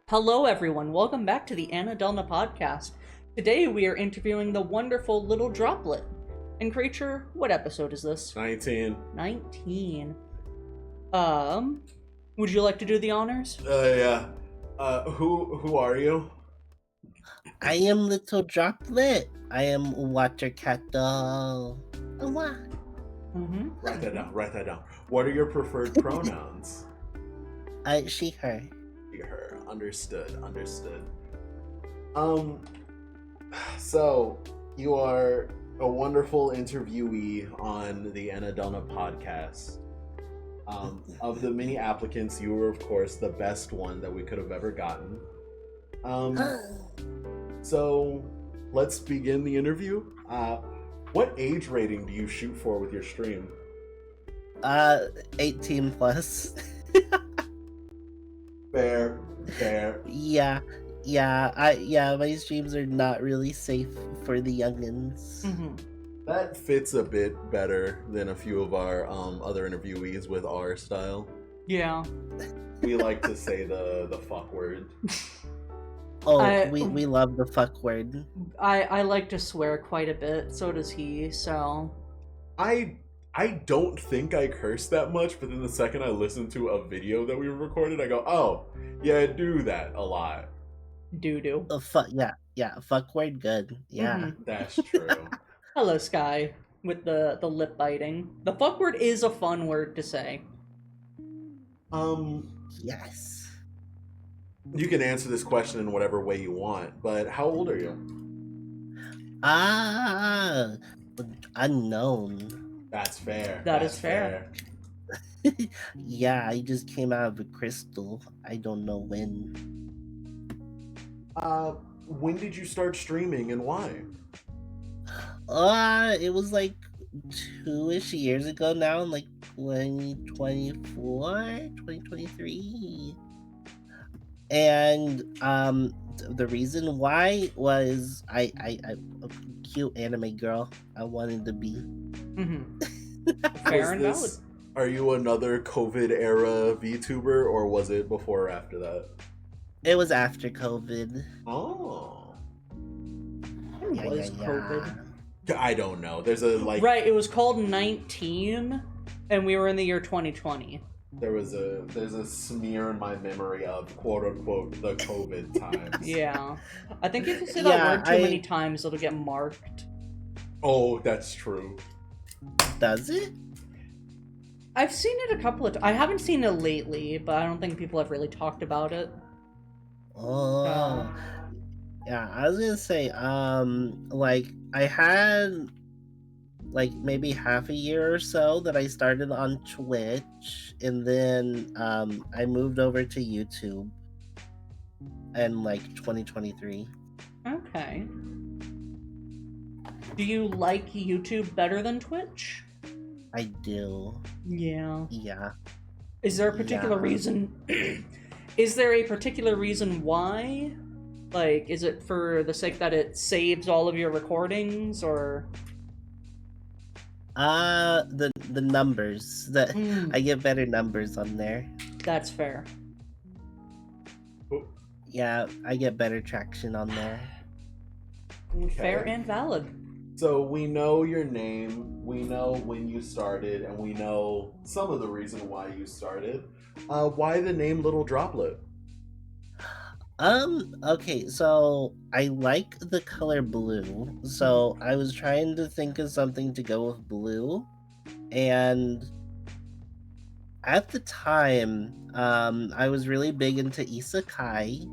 Hello, everyone. Welcome back to the Annadelna podcast. Today we are interviewing the wonderful little droplet. And creature, what episode is this? 19. 19. Would you like to do the honors? Yeah. Who are you? I am little droplet. I am water cattle. Mm-hmm. Write that down. What are your preferred pronouns? She, her. Her. Understood. So you are a wonderful interviewee on the Annadelna podcast. Of the many applicants, you were, of course, the best one that we could have ever gotten. So let's begin the interview. What age rating do you shoot for with your stream? 18 plus. Fair. Yeah, my streams are not really safe for the youngins. Mm-hmm. That fits a bit better than a few of our other interviewees with our style. Yeah. We like to say the fuck word. We love the fuck word. I like to swear quite a bit, so does he, so... I don't think I curse that much, but then the second I listen to a video that we recorded, I go, oh, yeah, I do that a lot. Doo-doo. Yeah, fuck word good. Yeah. Mm-hmm. That's true. Hello, Sky, with the lip biting. The fuck word is a fun word to say. Yes. You can answer this question in whatever way you want, but how old are you? Unknown. That's fair. That is fair. Yeah, I just came out of a crystal. I don't know when. When did you start streaming and why? It was like 2-ish years ago now, in like 2024, 2023. And the reason why was I a cute anime girl I wanted to be. Mm-hmm. Fair and valid. Are you another COVID era VTuber, or was it before or after that? It was after COVID. Oh. When was COVID? I don't know. There's a Right, it was called 19, and we were in the year 2020. There's a smear in my memory of quote unquote the COVID times. Yeah. I think if you say that word too many times, it'll get marked. Oh, that's true. Does it? I've seen it a couple of times. I haven't seen it lately, but I don't think people have really talked about it. Oh. Yeah, I was gonna say, like, I had, like, maybe half a year or so that I started on Twitch, and then, I moved over to YouTube in, like, 2023. Okay. Do you like YouTube better than Twitch? I do. Yeah. Yeah. Is there a particular reason? Is there a particular reason why? Like, is it for the sake that it saves all of your recordings, or? The numbers that I get better numbers on there. That's fair. Yeah, I get better traction on there. Okay. Fair and valid. So we know your name, we know when you started, and we know some of the reason why you started. Why the name Little Droplet? Okay, so I like the color blue, so I was trying to think of something to go with blue, and at the time, I was really big into isekai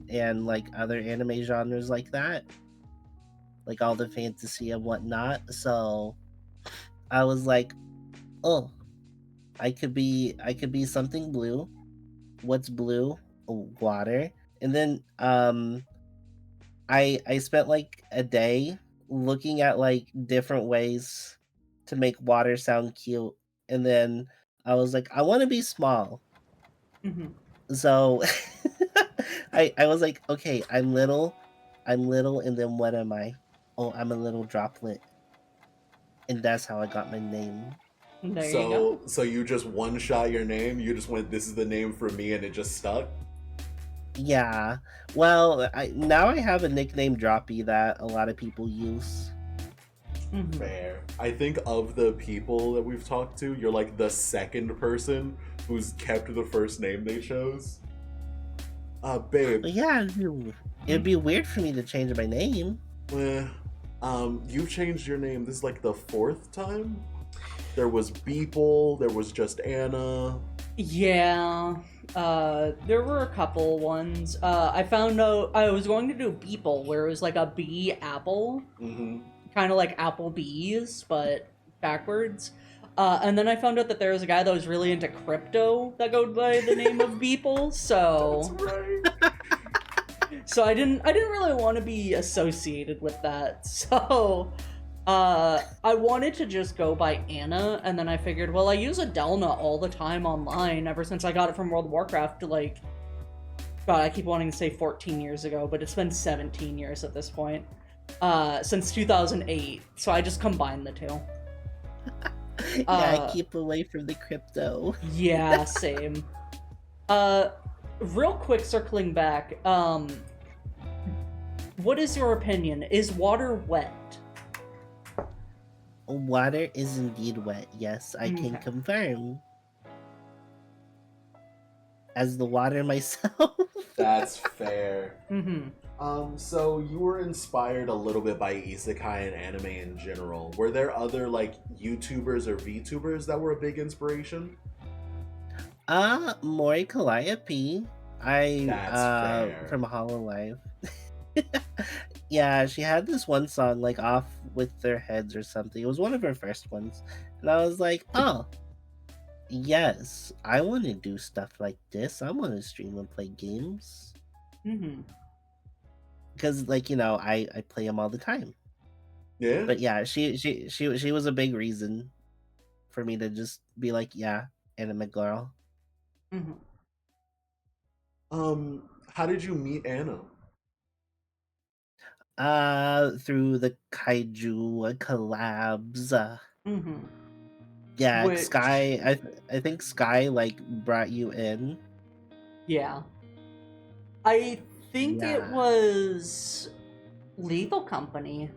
and like other anime genres like that, like all the fantasy and whatnot. So I was like, oh, I could be something blue. What's blue? Water. And then I spent like a day looking at like different ways to make water sound cute, and then I was like, I want to be small. Mm-hmm. So I was like, okay, I'm little, and then what am I? Oh, I'm a little droplet. And that's how I got my name. There you go. So you just one shot your name? You just went, this is the name for me, and it just stuck? Yeah. Well, now I have a nickname Droppy that a lot of people use. Mhm. Fair. I think of the people that we've talked to, you're like the second person who's kept the first name they chose. Babe, But yeah, it'd be weird for me to change my name. eh, you've changed your name. This is like the fourth time? There was Beeple, there was just Anna. Yeah, there were a couple ones. I found out I was going to do Beeple, where it was like a bee apple, Mm-hmm. kind of like Applebee's, but backwards. And then I found out that there was a guy that was really into crypto that go by the name of Beeple. So, That's right. so I didn't really want to be associated with that. So, I wanted to just go by Anna, and then I figured, well, I use Adelna all the time online ever since I got it from World of Warcraft. Like, God, I keep wanting to say 14 years ago, but it's been 17 years at this point. Since 2008, so I just combined the two. Yeah, I keep away from the crypto. Yeah, same. Real quick, circling back, what is your opinion? Is water wet? Water is indeed wet. Yes, I can Okay. confirm. As the water myself. That's fair. Mm-hmm. So you were inspired a little bit by isekai and anime in general. Were there other like YouTubers or VTubers that were a big inspiration? Mori Calliope. That's fair. From Hololive. Yeah, she had this one song like Off with Their Heads or something. It was one of her first ones. And I was like, oh, yes, I want to do stuff like this. I want to stream and play games. Mm-hmm. Because, like, you know, I play them all the time. Yeah. But yeah, she was a big reason for me to just be like, yeah, anime girl. Mm-hmm. How did you meet Anna? Through the kaiju collabs. Mm-hmm. Yeah, Which, Sky. I think Sky like brought you in. yeah. I think it Yeah. was Lethal Company.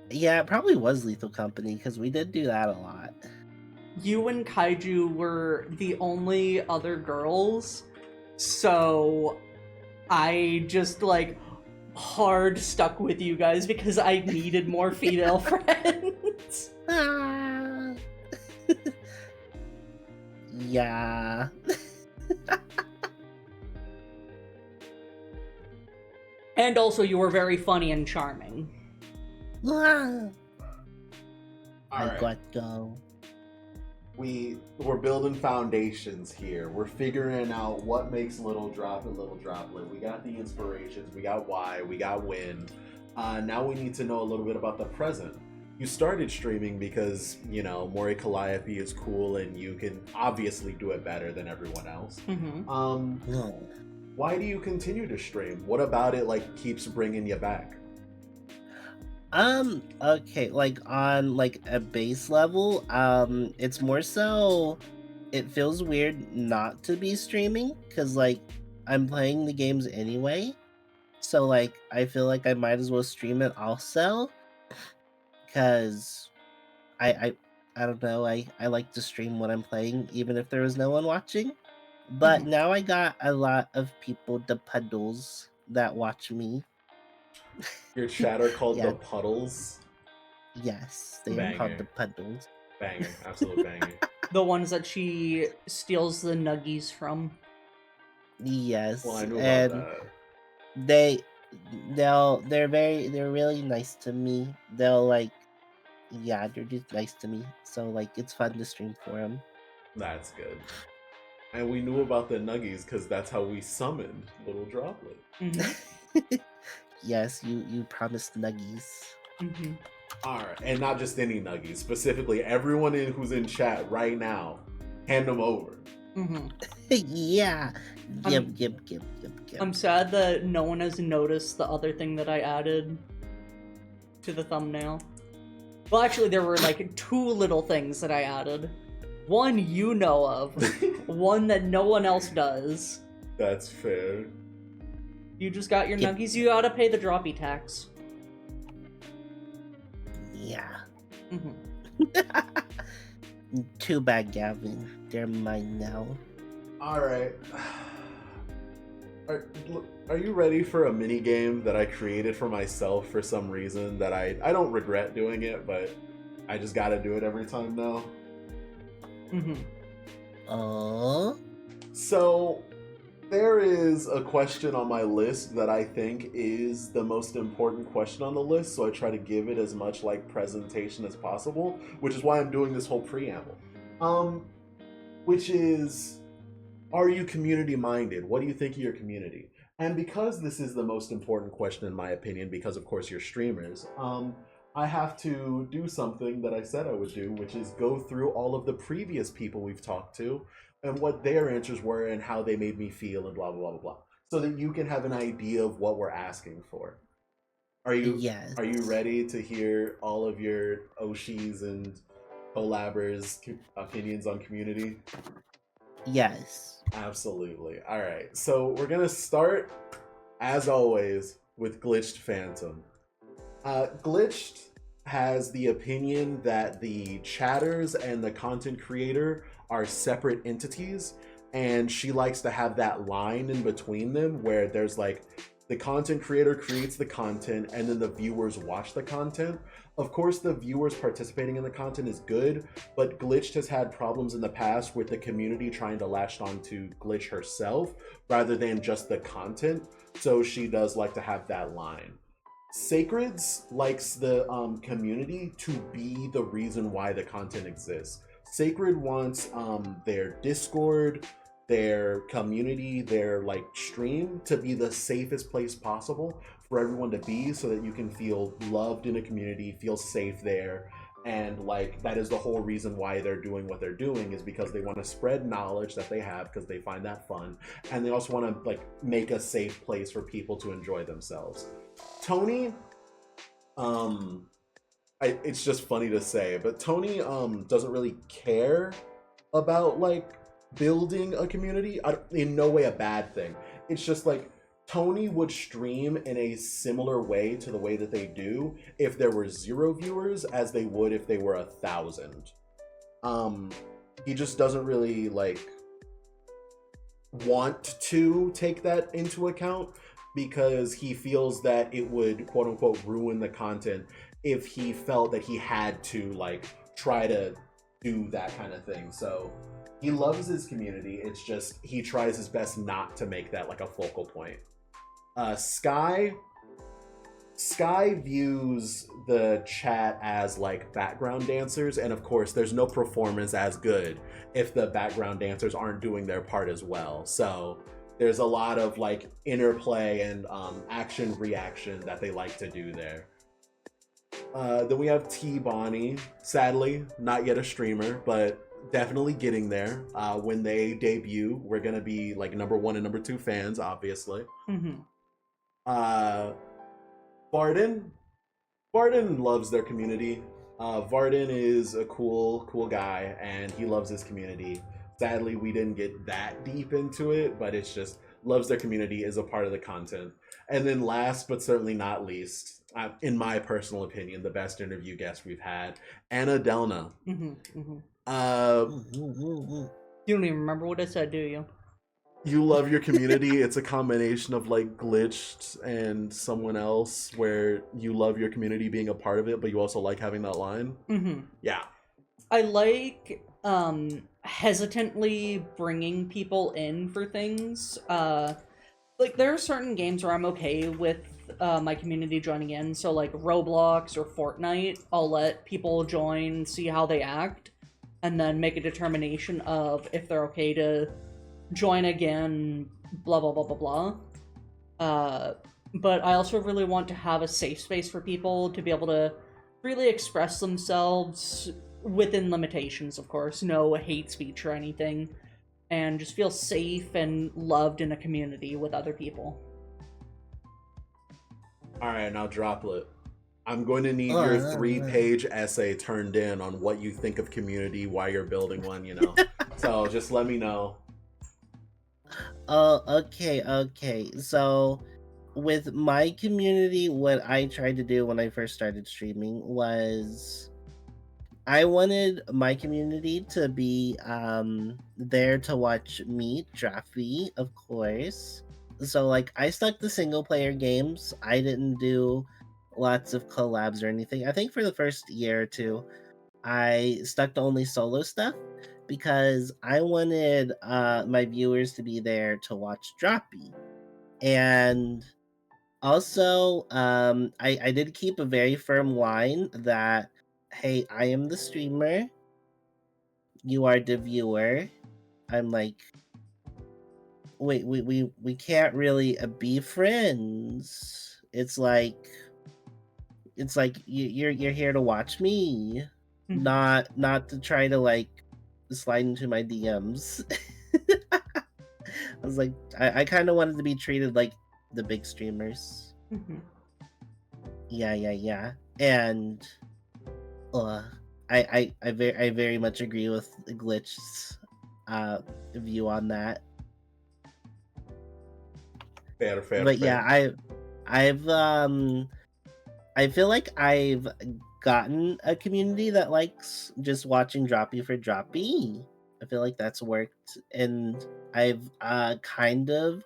Yeah, it probably was Lethal Company because we did do that a lot. You and Kaiju were the only other girls, so I just like hard stuck with you guys because I needed more female friends. Ah. Yeah. And also, you were very funny and charming. Ah. I Alright. got go. We're building foundations here. We're figuring out what makes Little Droplet Little Droplet. We got the inspirations, we got why, we got when. Now we need to know a little bit about the present. You started streaming because, you know, Mori Calliope is cool and you can obviously do it better than everyone else. Mm-hmm. No. Why do you continue to stream? What about it like keeps bringing you back? Okay, like on like a base level, it's more so it feels weird not to be streaming because like I'm playing the games anyway. So like I feel like I might as well stream it also because I don't know, I like to stream when I'm playing even if there is no one watching. But Mhm. now I got a lot of people, the puddles, that watch me. Your chat are called Yeah. the Puddles. Yes, they are called Banger. the puddles. Banger. Absolute banger. The ones that she steals the nuggies from. Yes, Well, I knew about and that. they're really nice to me. They'll like, yeah, they're just nice to me. So like, it's fun to stream for them. That's good. And we knew about the nuggies because that's how we summoned Little Droplet. Mm-hmm. Yes, you promised nuggies. Mm-hmm. Alright, and not just any nuggies. Specifically, everyone who's in chat right now, hand them over. Mm-hmm. Yeah. I'm- Yep. I'm sad that no one has noticed the other thing that I added to the thumbnail. Well, actually, there were like 2 little things that I added. One you know of, one that no one else does. That's fair. You just got your Yep. nuggies, you gotta pay the droppy tax. Yeah. Mm-hmm. Too bad, Gavin. They're mine now. Alright. Are you ready for a mini game that I created for myself for some reason that I don't regret doing it, but I just gotta do it every time now? Mm-hmm. So, there is a question on my list that I think is the most important question on the list, so I try to give it as much like presentation as possible, which is why I'm doing this whole preamble. Which is, are you community minded? What do you think of your community? And because this is the most important question in my opinion, because of course you're streamers, I have to do something that I said I would do, which is go through all of the previous people we've talked to and what their answers were and how they made me feel and blah, blah, blah, blah, blah. So that you can have an idea of what we're asking for. Are you ready to hear all of your Oshis and collabers' opinions on community? Yes. Absolutely. All right. So we're going to start, as always, with Glitched Phantom. Glitched has the opinion that the chatters and the content creator are separate entities, and she likes to have that line in between them where there's like the content creator creates the content and then the viewers watch the content. Of course, the viewers participating in the content is good, but Glitched has had problems in the past with the community trying to latch on to Glitch herself rather than just the content, so she does like to have that line. Sacreds likes the community to be the reason why the content exists. Sacred wants their Discord, their community, their like stream to be the safest place possible for everyone to be, so that you can feel loved in a community, feel safe there, and like that is the whole reason why they're doing what they're doing, is because they want to spread knowledge that they have because they find that fun, and they also want to like make a safe place for people to enjoy themselves. Tony, it's just funny to say, but Tony doesn't really care about like building a community. In no way a bad thing. It's just like Tony would stream in a similar way to the way that they do if there were 0 viewers as they would if they were 1,000. He just doesn't really like want to take that into account because he feels that it would quote unquote ruin the content if he felt that he had to like try to do that kind of thing. So he loves his community, it's just he tries his best not to make that like a focal point. Sky views the chat as like background dancers, and of course there's no performance as good if the background dancers aren't doing their part as well. So there's a lot of like interplay and action reaction that they like to do there. Then we have T Bonnie, sadly not yet a streamer, but definitely getting there. When they debut, we're gonna be like #1 and #2 fans, obviously. Mm-hmm. Varden loves their community. Varden is a cool guy, and he loves his community. Sadly, we didn't get that deep into it, but it's just loves their community, is a part of the content. And then last but certainly not least, in my personal opinion, the best interview guest we've had, Annadelna. Mm-hmm. Mm-hmm. You don't even remember what I said, do you? You love your community. It's a combination of like Glitched and someone else where you love your community being a part of it, but you also like having that line. Mm-hmm. Yeah. I like hesitantly bringing people in for things. Like there are certain games where I'm okay with my community joining in. So like Roblox or Fortnite, I'll let people join, see how they act, and then make a determination of if they're okay to join again, blah blah blah blah blah. But I also really want to have a safe space for people to be able to freely express themselves within limitations, of course, no hate speech or anything, and just feel safe and loved in a community with other people. All right, now Droplet. I'm going to need your Uh, 3-page essay turned in on what you think of community, why you're building one. So just let me know. oh, okay, okay. So with my community, what I tried to do when I first started streaming was I wanted my community to be there to watch me, Draffy, of course. So like I stuck to single player games. I didn't do lots of collabs or anything. I think for the first year or two, I stuck to only solo stuff because I wanted my viewers to be there to watch Droppy. And also, I did keep a very firm line that, hey, I am the streamer, you are the viewer. I'm like, wait, we can't really be friends. It's like you're here to watch me, Mhm. not to try to like slide into my DMs. I was like, I kind of wanted to be treated like the big streamers. Mhm. Yeah. And uh, I very much agree with Glitch's view on that. Fair, fair, But yeah, fair. I've I feel like I've gotten a community that likes just watching Droppy for Droppy. I feel like that's worked, and I've kind of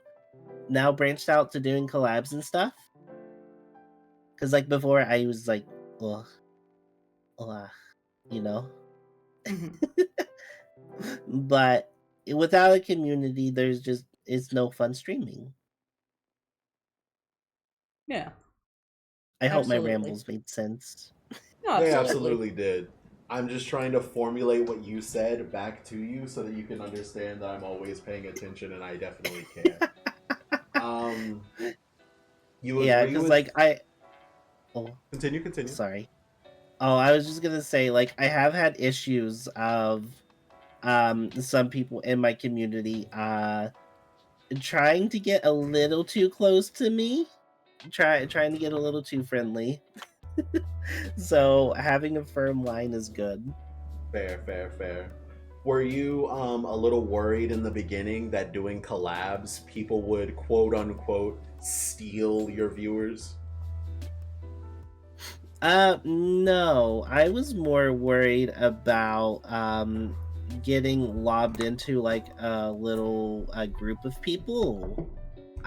now branched out to doing collabs and stuff. Cause like before, I was like, ugh, ugh, you know. Mhm. But without a community, there's just it's no fun streaming. Yeah, I hope my absolutely. rambles made sense. No, They absolutely. absolutely did. I'm just trying to formulate what you said back to you so that you can understand that I'm always paying attention and I definitely care. Um, you Yeah, agree because with? like I oh Continue, continue. sorry. Oh, I was just gonna say, like, I have had issues of some people in my community trying to get a little too close to me. Trying to get a little too friendly. So having a firm line is good. Fair, fair, fair. Were you a little worried in the beginning that doing collabs, people would quote unquote steal your viewers? No. I was more worried about getting lobbed into like a little group of people.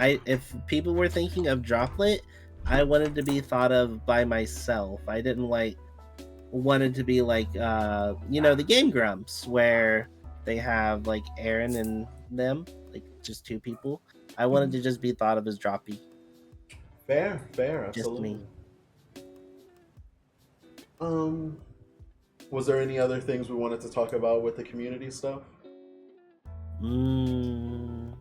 If people were thinking of Droplet, I wanted to be thought of by myself. I didn't like wanted to be like the Game Grumps where they have like Aaron and them, like just two people. I wanted Mhm. to just be thought of as Droppy, Fair, fair, just me. absolutely. Um, was there any other things we wanted to talk about with the community stuff? Mm,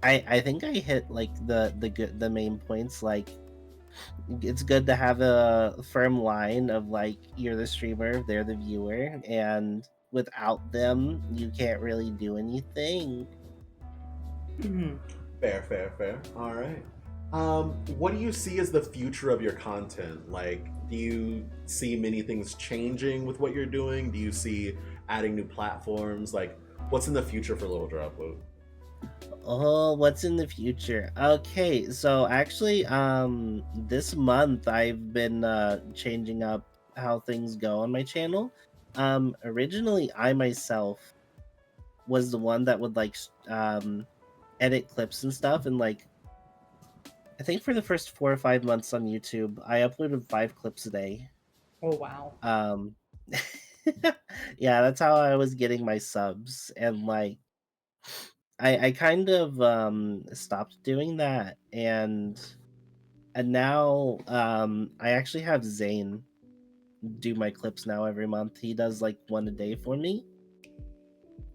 I think I hit like the main points. Like it's good to have a firm line of like you're the streamer, they're the viewer, and without them, you can't really do anything. Mhm. Fair, fair, fair. All right. What do you see as the future of your content? Like, do you see many things changing with what you're doing? Do you see adding new platforms? Like, what's in the future for Little Droplet? Oh, what's in the future? Okay, so actually, this month I've been changing up how things go on my channel. Originally, I myself was the one that would like edit clips and stuff, and like I think for the first 4 or 5 months on YouTube, I uploaded 5 clips a day. Oh wow. Um, yeah, that's how I was getting my subs, and like I kind of stopped doing that, and now I actually have Zane do my clips now every month. He does like one a day for me,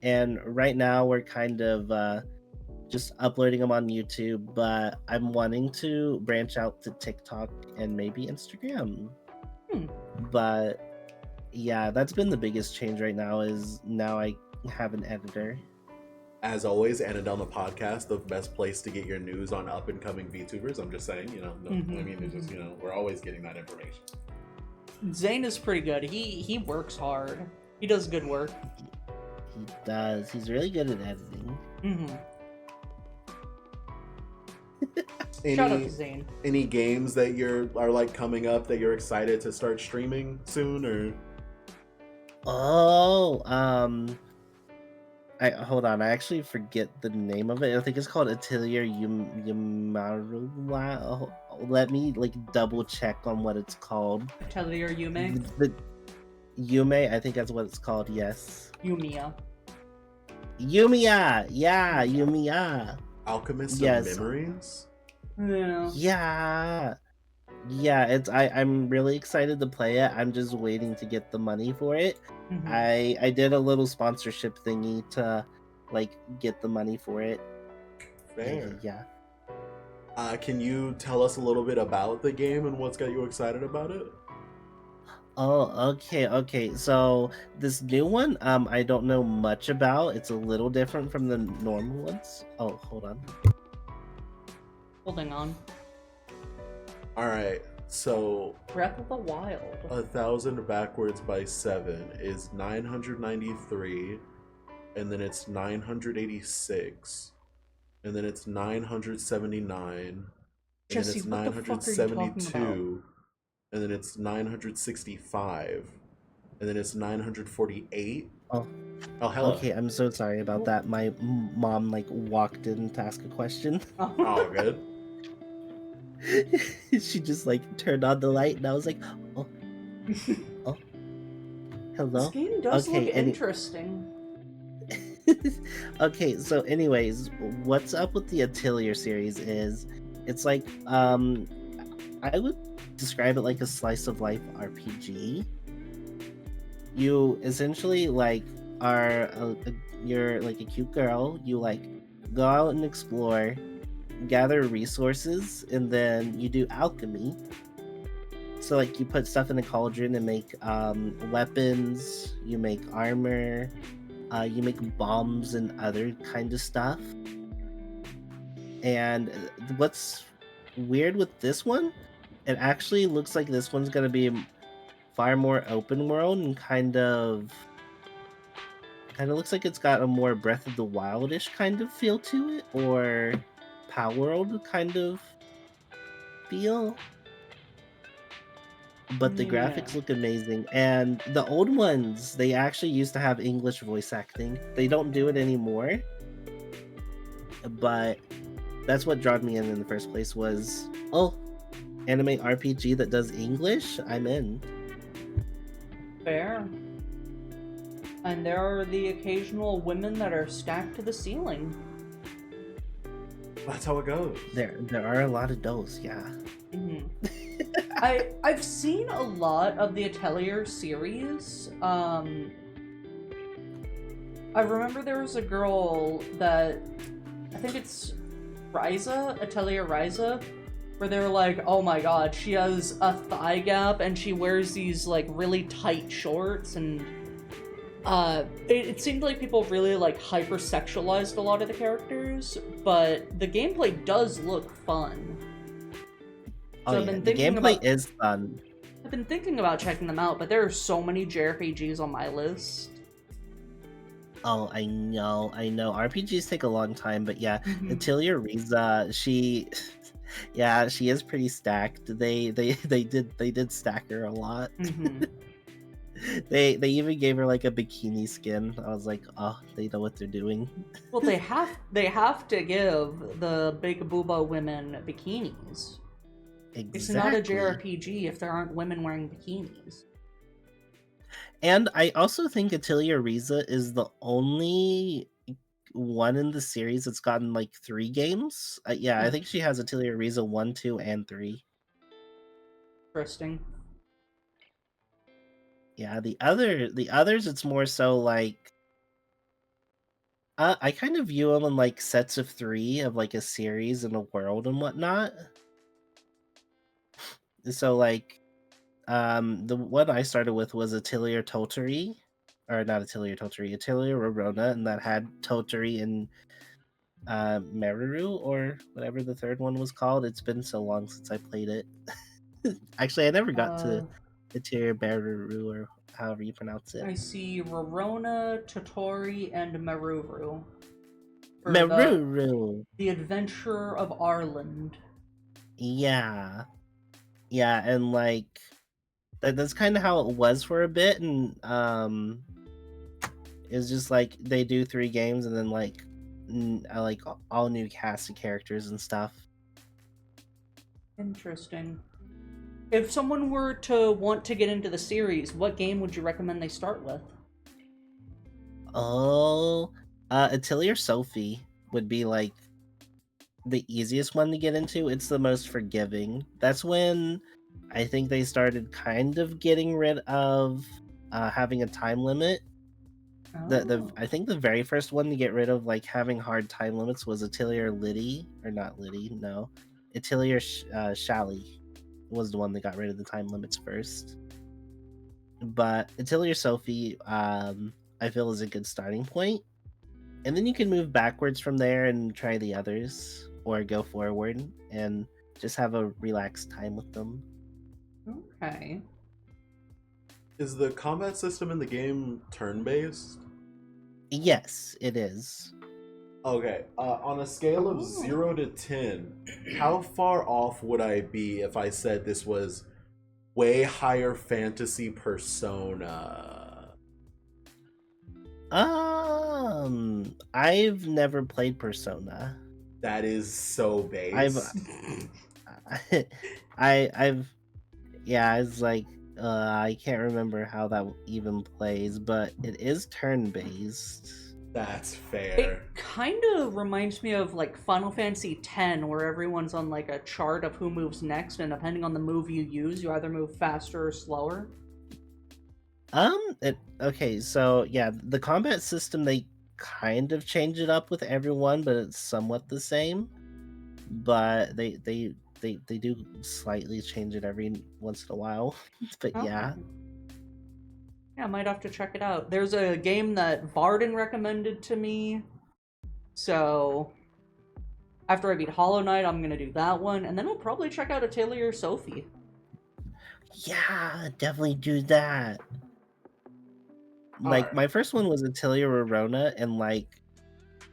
and right now we're kind of just uploading them on YouTube, but I'm wanting to branch out to TikTok and maybe Instagram. Hmm. But yeah, that's been the biggest change right now is now I have an editor. As always, Annadelna podcast, the best place to get your news on up and coming VTubers. I'm just saying, I mean, it's just we're always getting that information. Zane is pretty good. He works hard. He does good work. He does. He's really good at editing. Shout out to Zane. Any games that are like coming up that you're excited to start streaming soon, or? Oh, hold on. I actually forget the name of it. I think it's called Atelier Yumarula. Let me double check on what it's called. Atelier Yume. The Yume, I think that's what it's called. Yes. Yumiya. Yumiya. Yeah, Yumiya. Alchemist of Memories. Yeah. Yeah, I'm really excited to play it. I'm just waiting to get the money for it. I did a little sponsorship thingy to get the money for it. Fair. Yeah. Can you tell us a little bit about the game and what's got you excited about it? Oh, okay. So this new one, I don't know much about. It's a little different from the normal ones. Oh, hold on. Holding on. All right. So Breath of the Wild. 1,000 backwards by 7 is 993, and then it's 986, and then it's 979, and Jesse, then it's what the fuck are you talking 972, and then it's 965, and then it's 948. Oh, hello. Okay, I'm so sorry about that. My mom walked in to ask a question. Oh, good. She just turned on the light, and I was like, oh, hello. This game does look interesting. Okay, so anyways, what's up with the Atelier series is it's I would describe it like a slice of life RPG. You essentially you're a cute girl. You go out and explore, gather resources, and then you do alchemy. So you put stuff in a cauldron and make weapons, you make armor, you make bombs and other kind of stuff. And what's weird with this one, it actually looks like this one's gonna be far more open world and kind of looks like it's got a more Breath of the Wild-ish kind of feel to it, or Power World kind of feel. But the graphics look amazing, and the old ones, they actually used to have English voice acting. They don't do it anymore, but that's what drew me in the first place was, anime RPG that does English, I'm in. Fair. And there are the occasional women that are stacked to the ceiling. That's how it goes. There are a lot of those, yeah. I've seen a lot of the Atelier series. I remember there was a girl that, I think it's Atelier Ryza, where they were like, oh my god, she has a thigh gap and she wears these really tight shorts, and it seemed like people really hypersexualized a lot of the characters, but the gameplay does look fun. So the gameplay is fun. I've been thinking about checking them out, but there are so many JRPGs on my list. Oh, I know. RPGs take a long time, but yeah, Atelier Riza, she is pretty stacked. They did stack her a lot. They even gave her a bikini skin. I was like, oh, they know what they're doing. Well, they have to give the big booba women bikinis. Exactly. It's not a JRPG if there aren't women wearing bikinis. And I also think Atelier Riza is the only one in the series that's gotten 3 games. I think she has Atelier Riza 1, 2, and 3. Interesting. Yeah, the others, it's more so I kind of view them in sets of 3 of a series and a world and whatnot. So the one I started with was Atelier Toturi, or not Atelier Toturi, Atelier Rorona, and that had Toturi and Meruru, or whatever the third one was called. It's been so long since I played it. Actually, I never got to Atelier Meruru, or however you pronounce it. I see Rorona, Totori, and Meruru. For Meruru! The Adventure of Arland. Yeah. Yeah, and like that's kind of how it was for a bit, and it's just like they do 3 games and then like like all new cast of characters and stuff. Interesting. If someone were to want to get into the series, what game would you recommend they start with? Oh, Atelier Sophie would be like the easiest one to get into. It's the most forgiving. That's when I think they started kind of getting rid of having a time limit. I think the very first one to get rid of like having hard time limits was Atelier Liddy, or not Liddy, no, Atelier Shally was the one that got rid of the time limits first. But Atelier Sophie, I feel is a good starting point, and then you can move backwards from there and try the others, or go forward and just have a relaxed time with them. Okay. Is the combat system in the game turn-based? Yes, it is. Okay, on a scale of 0 to 10, how far off would I be if I said this was way higher fantasy Persona? I've never played Persona. That is so base. I've yeah, it's like I can't remember how that even plays, but it is turn-based. That's fair. It kind of reminds me of like Final Fantasy X, where everyone's on like a chart of who moves next, and depending on the move you use, you either move faster or slower. Okay, so yeah, the combat system, they kind of change it up with everyone, but it's somewhat the same. But they do slightly change it every once in a while. But yeah. Yeah, I might have to check it out. There's a game that Varden recommended to me, so after I beat Hollow Knight, I'm gonna do that one, and then I'll probably check out Atelier Sophie. Yeah, definitely do that. Like, my first one was Atelier Rorona, and like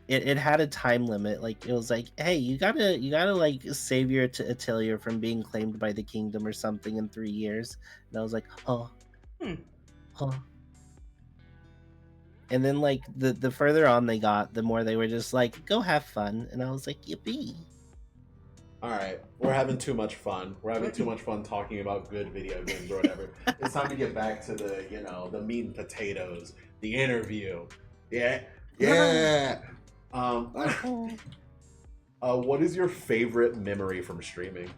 it had a time limit. Like, it was like, hey, you gotta like save your Atelier from being claimed by the kingdom or something in 3 years. And I was like, oh. Huh. And then like the further on they got, the more they were just like, go have fun. And I was like, yippee. Alright, we're having too much fun. We're having too much fun talking about good video games or whatever. It's time to get back to the, the meat and potatoes, the interview. Yeah. Yeah. What is your favorite memory from streaming?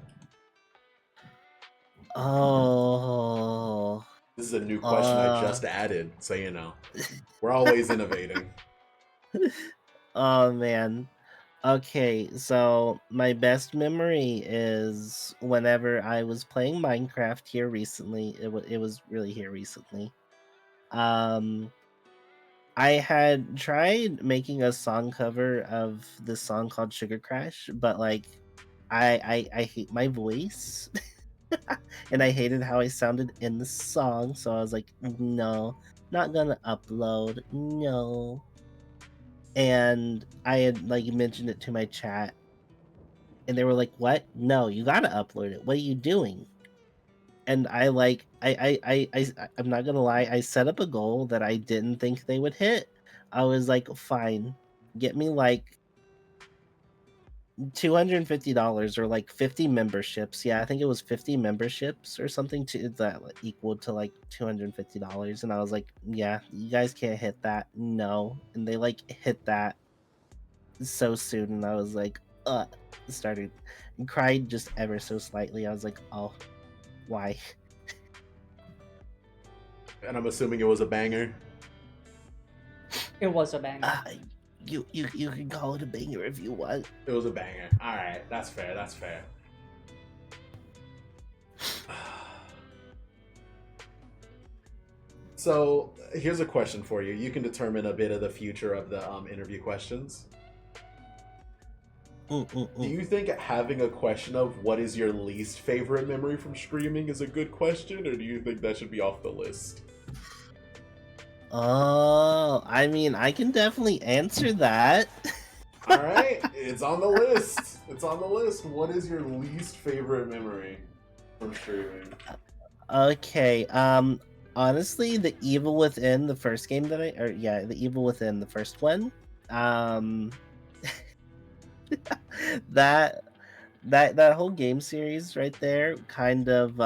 Oh. This is a new question I just added, so we're always innovating. Oh man. Okay, so my best memory is whenever I was playing Minecraft here recently. It was really here recently. I had tried making a song cover of this song called Sugar Crash, but like I hate my voice. And I hated how I sounded in the song, so I was like, no, not gonna upload, no. And I had like mentioned it to my chat, and they were like, what? No, you gotta upload it. What are you doing? And I'm not gonna lie, I set up a goal that I didn't think they would hit. I was like, fine, get me like $250 or like 50 memberships. Yeah, I think it was 50 memberships or something to that equal to like $250. And I was like, yeah, you guys can't hit that. No. And they like hit that so soon, and I was like, started and cried just ever so slightly. I was like, oh, why? And I'm assuming it was a banger. It was a banger. You can call it a banger if you want. It was a banger. All right, that's fair. That's fair. So here's a question for you. You can determine a bit of the future of the interview questions. Do you think having a question of what is your least favorite memory from streaming is a good question, or do you think that should be off the list? Oh, I mean, I can definitely answer that. All right, it's on the list. It's on the list. What is your least favorite memory from streaming? Okay, honestly, the Evil Within, the first game that the Evil Within, the first one, um, that that whole game series right there, kind of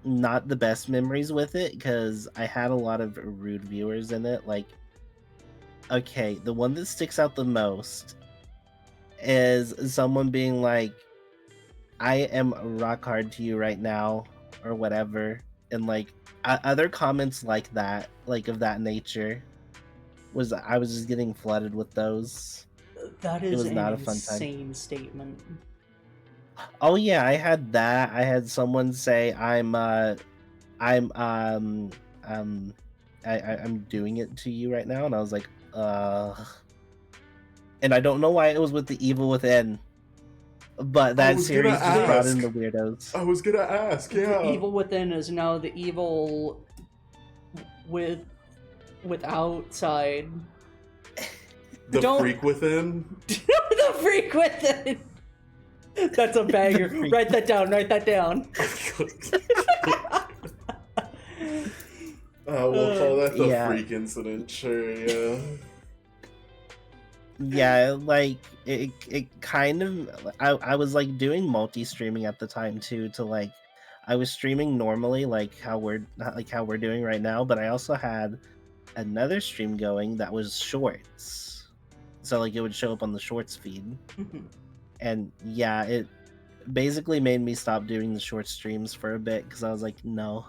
not the best memories with it because I had a lot of rude viewers in it. Like, okay, the one that sticks out the most is someone being like, "I am rock hard to you right now," or whatever, and like other comments like that, like of that nature, was I was just getting flooded with those. That It is was an not a fun time. insane statement. Oh yeah, I had that. I had someone say I'm um I'm doing it to you right now, and I was like, and I don't know why it was with the Evil Within, but I that was gonna series just brought in ask. the weirdos. I was gonna ask. The Yeah. evil within is now the evil with outside. The Don't- freak within. The freak within. That's a banger. freak. Write that down. Write that down. We'll call that the Yeah. freak incident. Sure. Yeah. Yeah, like it kind of I was like doing multi-streaming at the time too, to like I was streaming normally like how we're doing right now, but I also had another stream going that was shorts. So like it would show up on the shorts feed. Mhm. And yeah, it basically made me stop doing the short streams for a bit because I was like, no,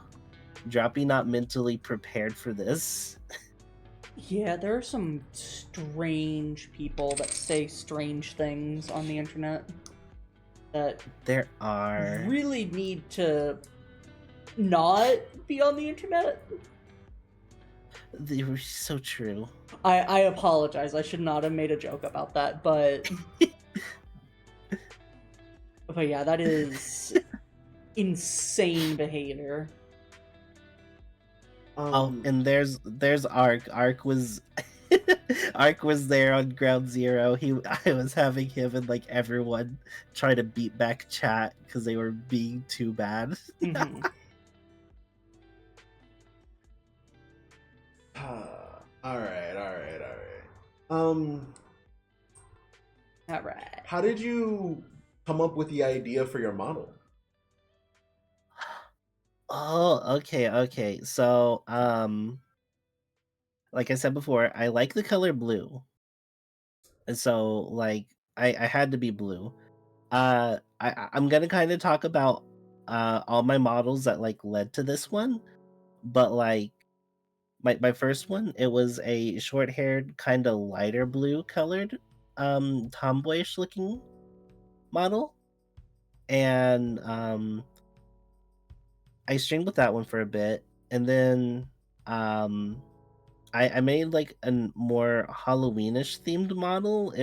Droppy not mentally prepared for this. Yeah, there are some strange people that say strange things on the internet that There are. really need to not be on the internet. They were so true. I apologize. I should not have made a joke about that, but but yeah, that is insane behavior. Oh, and there's Ark. Ark was Ark was there on Ground Zero. I was having him and like everyone try to beat back chat because they were being too bad. Mhm. All right. All right. How did you come up with the idea for your model? Oh, okay. So, like I said before, I like the color blue. And so like I had to be blue. I'm gonna kind of talk about all my models that like led to this one, but like my first one, it was a short-haired, kind of lighter blue colored, tomboyish looking model, and I streamed with that one for a bit, and then um I made like a more Halloweenish themed model.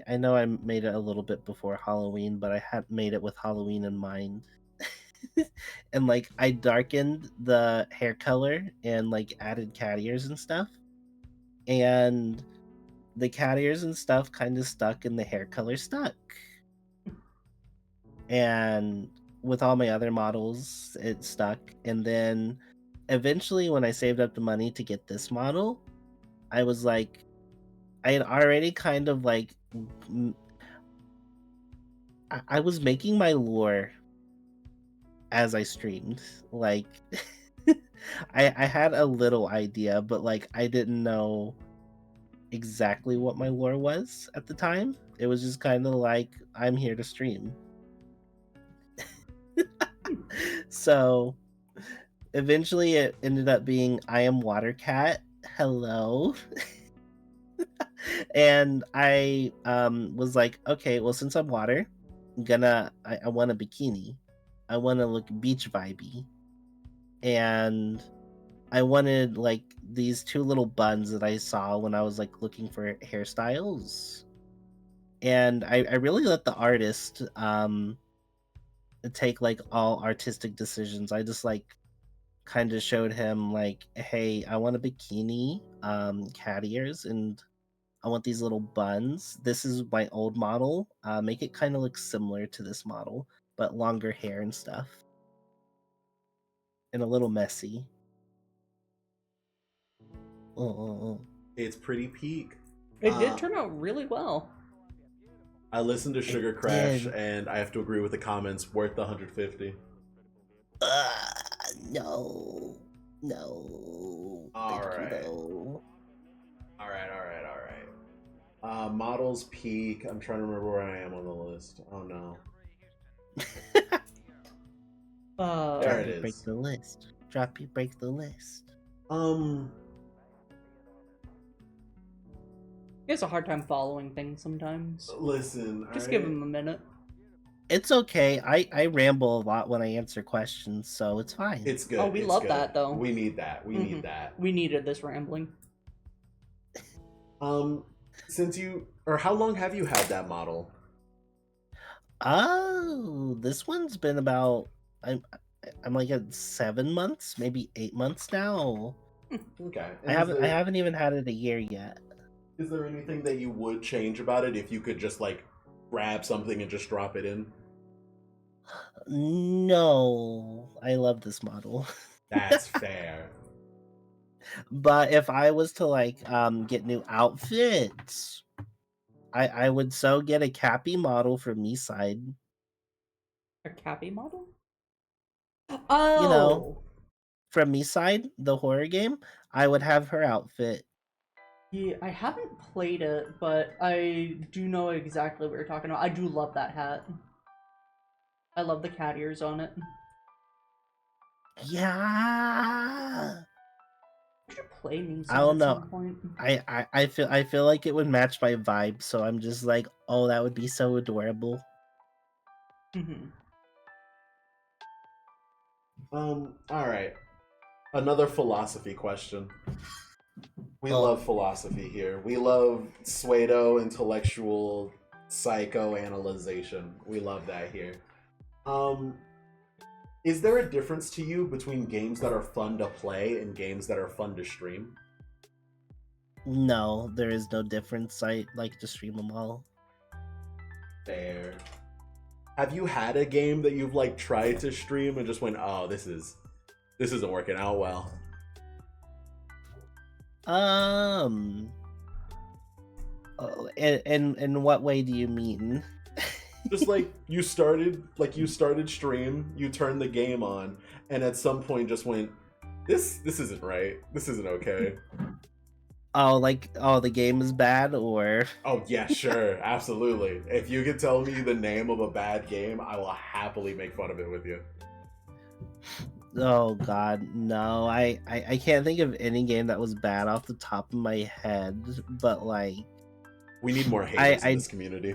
I know I made it a little bit before Halloween, but I had made it with Halloween in mind. And like I darkened the hair color and like added cat ears and stuff. And the cat ears and stuff kind of stuck and the hair color stuck. And with all my other models, it stuck. And then eventually when I saved up the money to get this model, I was like, I had already kind of like, I was making my lore as I streamed. Like, I had a little idea, but like, I didn't know exactly what my lore was at the time. It was just kind of like, I'm here to stream. So eventually it ended up being I am Water Cat. Hello. And I was like, okay, well, since I'm water, I want a bikini. I want to look beach vibey. And I wanted like these two little buns that I saw when I was like looking for hairstyles. And I really let the artist take like all artistic decisions. I just like kind of showed him like, hey, I want a bikini, cat ears, and I want these little buns. This is my old model. Make it kind of look similar to this model, but longer hair and stuff. And a little messy. Oh. It's pretty peak. It did turn out really well. I listened to Sugar It Crash, did. and I have to agree with the comments. Worth the 150. No. All Thank you, right. though. All right. Models peak. I'm trying to remember where I am on the list. Oh no. There it is. Break the list. Drop you, break the list. He has a hard time following things sometimes. Listen. Just give him a minute. It's okay. I ramble a lot when I answer questions, so it's fine. It's good. Oh, we it's love good. that, though. We need that. We need that. We needed this rambling. Since you, or how long have you had that model? Oh, this one's been about I'm like at 7 months, maybe 8 months now. Okay. I haven't even had it a year yet. Is there anything that you would change about it if you could just like grab something and just drop it in? No, I love this model. That's fair. But if I was to like get new outfits, I would so get a Cappy model for me side. A Cappy model? Oh! You know, from me side, the horror game, I would have her outfit. Yeah, I haven't played it, but I do know exactly what you're talking about. I do love that hat. I love the cat ears on it. Yeah. We should play me I don't at know. some point. I feel like it would match my vibe, so I'm just like, oh, that would be so adorable. All right. Another philosophy question. We love philosophy here. We love pseudo intellectual psychoanalyzation. We love that here. Is there a difference to you between games that are fun to play and games that are fun to stream? No, there is no difference. I like to stream them all. Fair. Have you had a game that you've like tried to stream and just went, oh, this isn't working out well? In what way do you mean? Just like you started stream, you turned the game on, and at some point just went, this isn't right. This isn't okay. Oh, like, oh, the game is bad, or? Oh yeah, sure, absolutely. If you could tell me the name of a bad game, I will happily make fun of it with you. Oh god, no. I can't think of any game that was bad off the top of my head, but like, we need more haters in this community.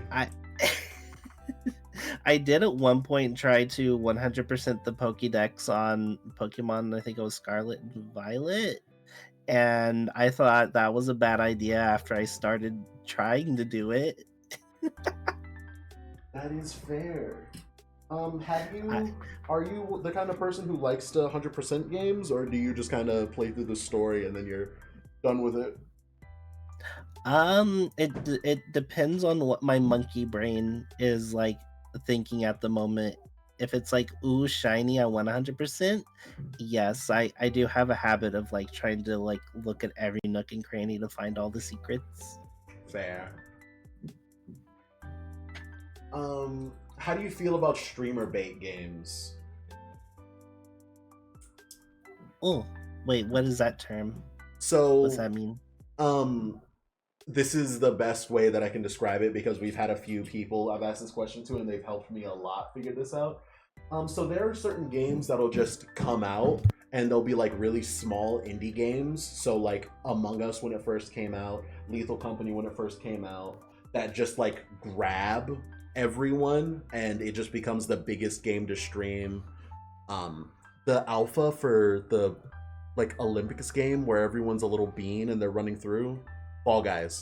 I did at one point try to 100% the Pokédex on Pokemon, I think it was Scarlet and Violet, and I thought that was a bad idea after I started trying to do it. That is fair. Are you the kind of person who likes to 100% games, or do you just kind of play through the story and then you're done with it? It depends on what my monkey brain is like thinking at the moment. If it's like, ooh, shiny, I want 100%. Yes, I do have a habit of like trying to like look at every nook and cranny to find all the secrets. Fair. How do you feel about streamer bait games? Oh, wait, what is that term? So what's that mean? This is the best way that I can describe it because we've had a few people I've asked this question to and they've helped me a lot figure this out. So there are certain games that'll just come out and they'll be like really small indie games. So like Among Us when it first came out, Lethal Company when it first came out, that just like grab everyone and it just becomes the biggest game to stream. The alpha for the like Olympics game where everyone's a little bean and they're running through? Fall Guys.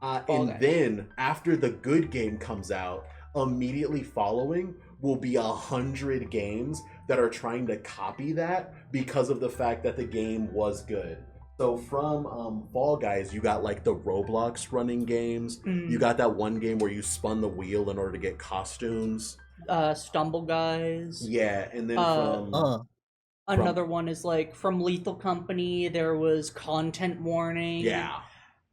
Fall And Guys. then after the good game comes out, immediately following will be 100 games that are trying to copy that because of the fact that the game was good. So from Fall Guys, you got like the Roblox running games. You got that one game where you spun the wheel in order to get costumes. Stumble Guys. Yeah, and then Another one is like from Lethal Company. There was Content Warning. Yeah.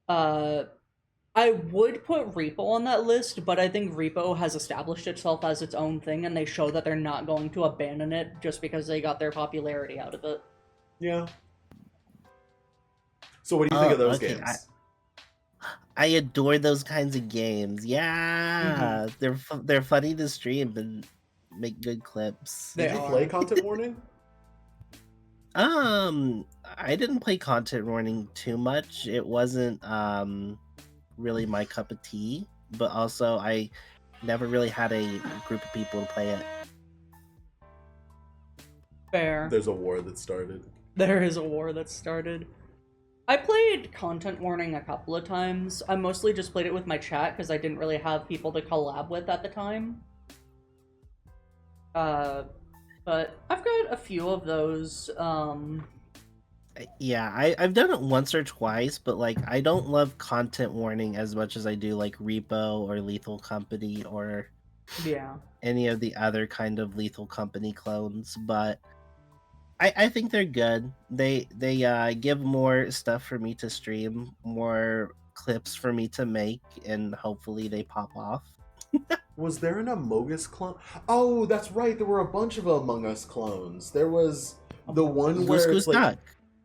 I would put Repo on that list, but I think Repo has established itself as its own thing, and they show that they're not going to abandon it just because they got their popularity out of it. Yeah. So what do you think of those games? I adore those kinds of games. Yeah, they're funny to stream and make good clips. Did you play Content Warning? I didn't play Content Warning too much. It wasn't really my cup of tea, but also I never really had a group of people to play it. Fair. There's a war that started. There is a war that started. I played Content Warning a couple of times. I mostly just played it with my chat because I didn't really have people to collab with at the time. But I've got a few of those. Yeah, I've done it once or twice, but like I don't love Content Warning as much as I do like Repo or Lethal Company or any of the other kind of Lethal Company clones. But I think they're good. They give more stuff for me to stream, more clips for me to make, and hopefully they pop off. Was there an Among Us clone? Oh, that's right. There were a bunch of Among Us clones. There was the one where Goose it's like Duck.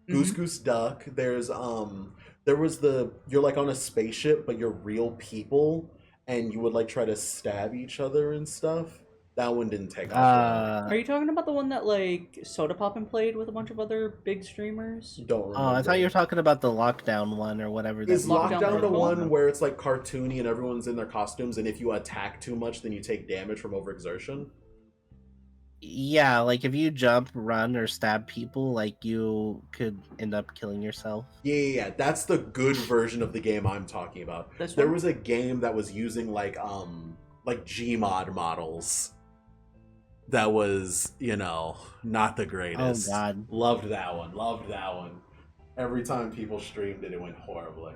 Goose Goose Duck. There's there was you're like on a spaceship, but you're real people, and you would like try to stab each other and stuff. That one didn't take off. Are you talking about the one that like Soda Poppin played with a bunch of other big streamers? Don't remember. Oh, I thought you were talking about the Lockdown one or whatever. Is Lockdown the one where it's like cartoony and everyone's in their costumes, and if you attack too much, then you take damage from overexertion? Yeah, like if you jump, run, or stab people, like you could end up killing yourself. Yeah. That's the good version of the game I'm talking about. There was a game that was using like Gmod models. That was, not the greatest. Oh god. Loved that one. Every time people streamed it, it went horribly.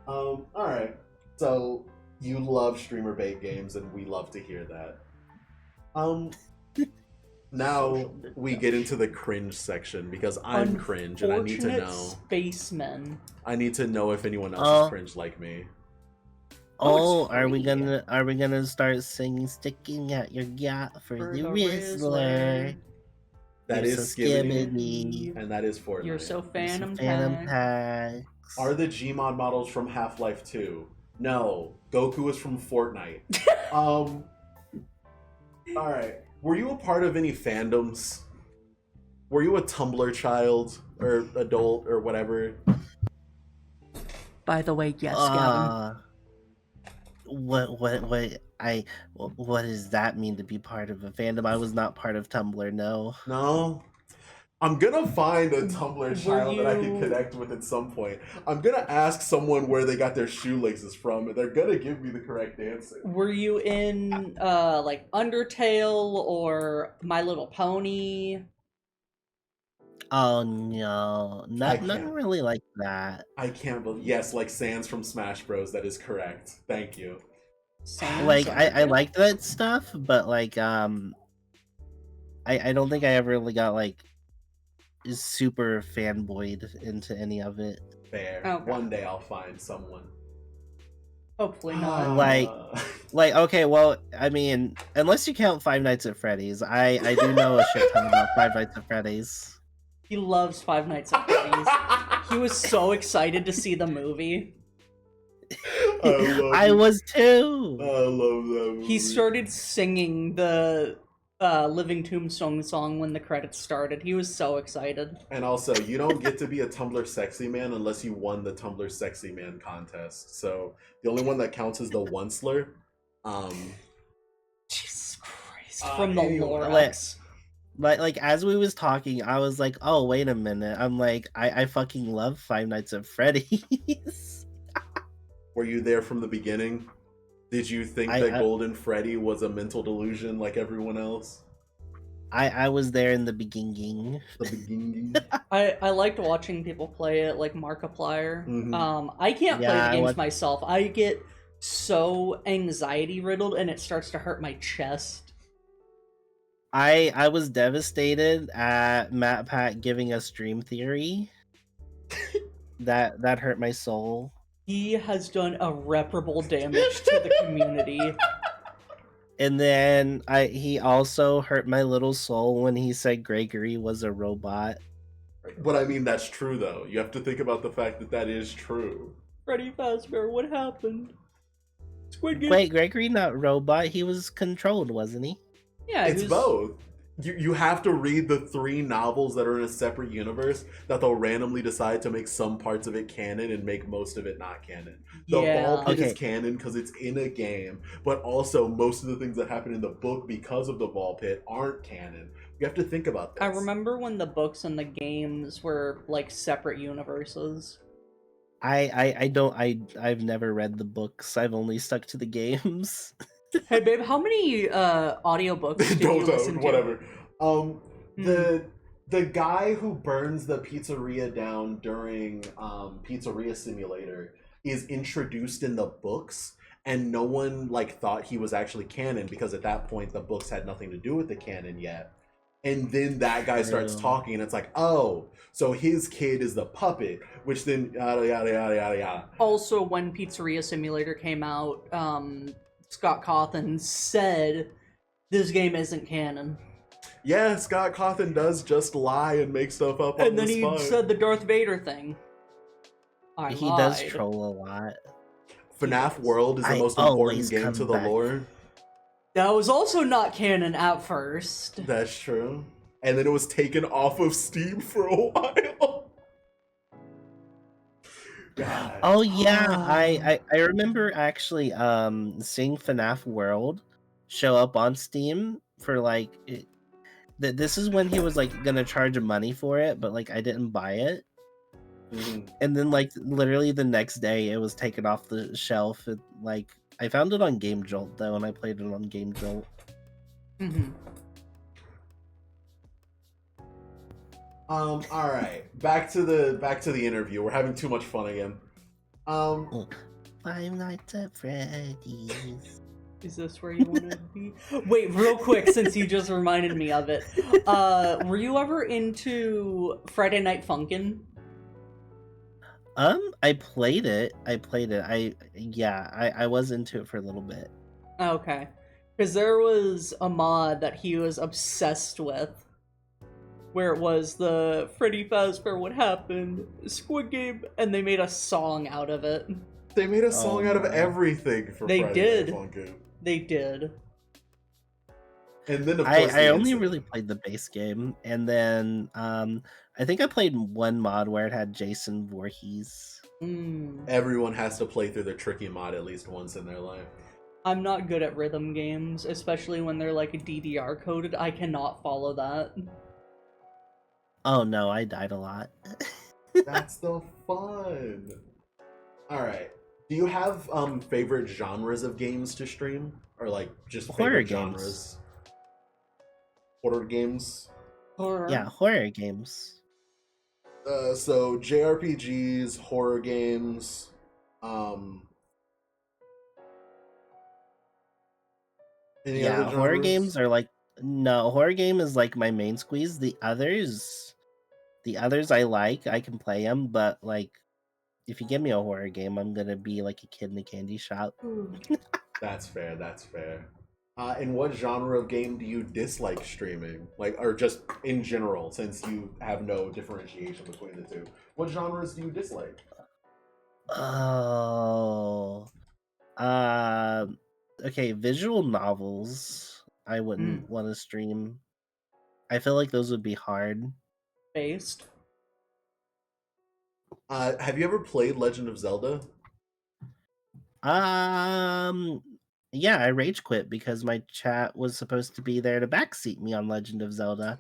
Alright. So you love streamer bait games, and we love to hear that. Now we get into the cringe section because I'm cringe and I need to know. Spacemen. I need to know if anyone else is cringe like me. Are we gonna start singing "Sticking at Your Gat" for the Rizzler? That is Skibidi, and that is Fortnite. You're so Phantom Packs. Are the Gmod models from Half-Life 2? No, Goku is from Fortnite. All right. Were you a part of any fandoms? Were you a Tumblr child or adult or whatever? By the way, yes, Gavin. What does that mean to be part of a fandom? I was not part of Tumblr, no. No? I'm gonna find a Tumblr child that I can connect with at some point. I'm gonna ask someone where they got their shoelaces from, and they're gonna give me the correct answer. Were you in like Undertale or My Little Pony? Oh no, nothing really like that. I can't believe. Yes, like Sans from Smash Bros. That is correct. Thank you. Like I liked that stuff, but like I don't think I ever really got like super fanboyed into any of it. Fair. Okay. One day I'll find someone. Hopefully not. Like okay, well, I mean, unless you count Five Nights at Freddy's, I do know a shit ton about Five Nights at Freddy's. He loves Five Nights at Freddy's. He was so excited to see the movie. I was too. I love that movie. He started singing the Living Tombstone song when the credits started. He was so excited. And also, you don't get to be a Tumblr sexy man unless you won the Tumblr sexy man contest. So the only one that counts is the Onceler. Jesus Christ! From the Lorax. like as we was talking, I was like, oh wait a minute. I'm like, I fucking love Five Nights at Freddy's. Were you there from the beginning? Did you think that I Golden Freddy was a mental delusion like everyone else? I was there in the beginning. The beginning. I liked watching people play it, like Markiplier. I can't play Yeah, the I games want. myself. I get so anxiety riddled, and it starts to hurt my chest. I was devastated at Matt Pat giving us Dream Theory. That hurt my soul. He has done irreparable damage to the community. And then he also hurt my little soul when he said Gregory was a robot. But I mean, that's true though. You have to think about the fact that that is true. Freddy Fazbear, what happened? Squid Game. Wait, Gregory not robot? He was controlled, wasn't he? Yeah, It's both. You have to read the 3 novels that are in a separate universe that they'll randomly decide to make some parts of it canon and make most of it not canon. The ball pit is canon because it's in a game, but also most of the things that happen in the book because of the ball pit aren't canon. You have to think about this. I remember when the books and the games were like separate universes. I've never read the books. I've only stuck to the games. Hey babe, how many audiobooks did you listen to? Whatever. The guy who burns the pizzeria down during Pizzeria Simulator is introduced in the books, and no one like thought he was actually canon because at that point the books had nothing to do with the canon yet. And then that guy starts talking, and it's like, oh, so his kid is the puppet, which then yada yada yada yada yada. Also, when Pizzeria Simulator came out, Scott Cawthon said this game isn't canon. Yeah, Scott Cawthon does just lie and make stuff up on the spot. And then he said the Darth Vader thing. He does troll a lot. FNAF World is the most important game to the lore. That was also not canon at first. That's true. And then it was taken off of Steam for a while. God. Oh yeah, I remember actually seeing FNAF World show up on Steam for like this is when he was like gonna charge money for it, but like I didn't buy it. Mm-hmm. And then like literally the next day it was taken off the shelf. And, like I found it on Game Jolt though, and I played it on Game Jolt. Mm-hmm. All right, back to the interview. We're having too much fun again. Five Nights at Freddy's. Is this where you want to be? Wait, real quick, since you just reminded me of it. Were you ever into Friday Night Funkin'? I played it. I was into it for a little bit. Okay. Because there was a mod that he was obsessed with, where it was the Freddy Fazbear What Happened, Squid Game, and they made a song out of it. They made a song out of everything for Friday Night Funkin'. They did. And then of course I only really played the base game, and then I think I played one mod where it had Jason Voorhees. Everyone has to play through the tricky mod at least once in their life. I'm not good at rhythm games, especially when they're like DDR coded. I cannot follow that. Oh no, I died a lot. That's the fun. Alright. Do you have favorite genres of games to stream? Or like just favorite genres? Horror games? Horror. Yeah, horror games. So JRPGs, horror games, horror games are like horror game is like my main squeeze. The others I like, I can play them, but like if you give me a horror game, I'm gonna be like a kid in a candy shop. That's fair. And what genre of game do you dislike streaming? Like, or just in general, since you have no differentiation between the two. What genres do you dislike? Oh, okay, visual novels. I wouldn't want to stream. I feel like those would be hard. Based. Have you ever played Legend of Zelda? Yeah, I rage quit because my chat was supposed to be there to backseat me on Legend of Zelda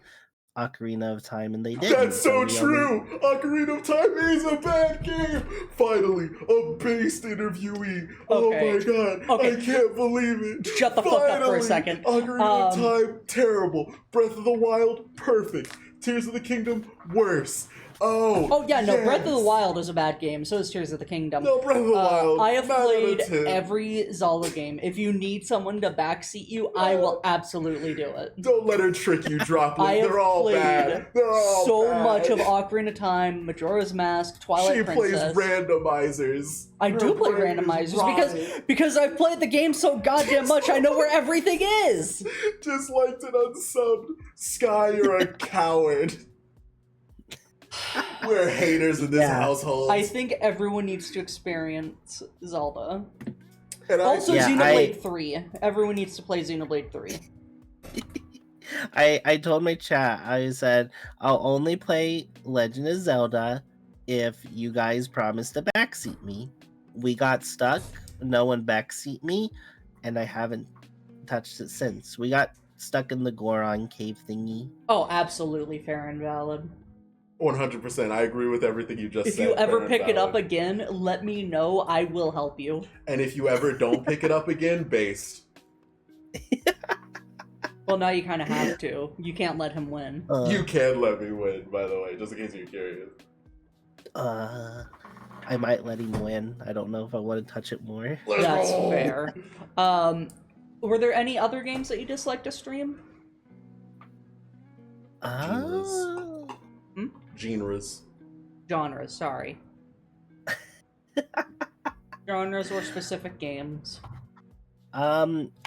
Ocarina of Time, and they didn't. That's so we only... true! Ocarina of Time is a bad game! Finally, a based interviewee! Oh my god, I can't believe it! Shut the fuck up for a second. Ocarina of Time, terrible. Breath of the Wild, perfect. Tears of the Kingdom, worse. Oh yeah, no, yes. Breath of the Wild is a bad game, so is Tears of the Kingdom. No, Breath of the Wild. I have 9 out of played 10. every Zelda game. If you need someone to backseat you, I will absolutely do it. Don't let her trick you, Droplet. I have They're all played bad. They're all so bad. much of Ocarina of Time, Majora's Mask, Twilight Princess. She plays randomizers. I do play randomizers because I've played the game so goddamn much. I know where everything is. Just liked it unsubbed. Sky, you're a coward. We're haters in this household. I think everyone needs to experience Zelda. And also, Xenoblade 3. Everyone needs to play Xenoblade 3. I told my chat, I said, I'll only play Legend of Zelda if you guys promise to backseat me. We got stuck, no one backseat me, and I haven't touched it since. We got stuck in the Goron cave thingy. Oh, absolutely fair and valid. 100%. I agree with everything you just said. If you ever pick it up again, let me know. I will help you. And if you ever don't pick it up again, based. Well, now you kind of have to. You can't let him win. You can let me win, by the way, just in case you're curious. I might let him win. I don't know if I want to touch it more. That's fair. Were there any other games that you disliked to stream? Genres. Genres, sorry. Genres or specific games?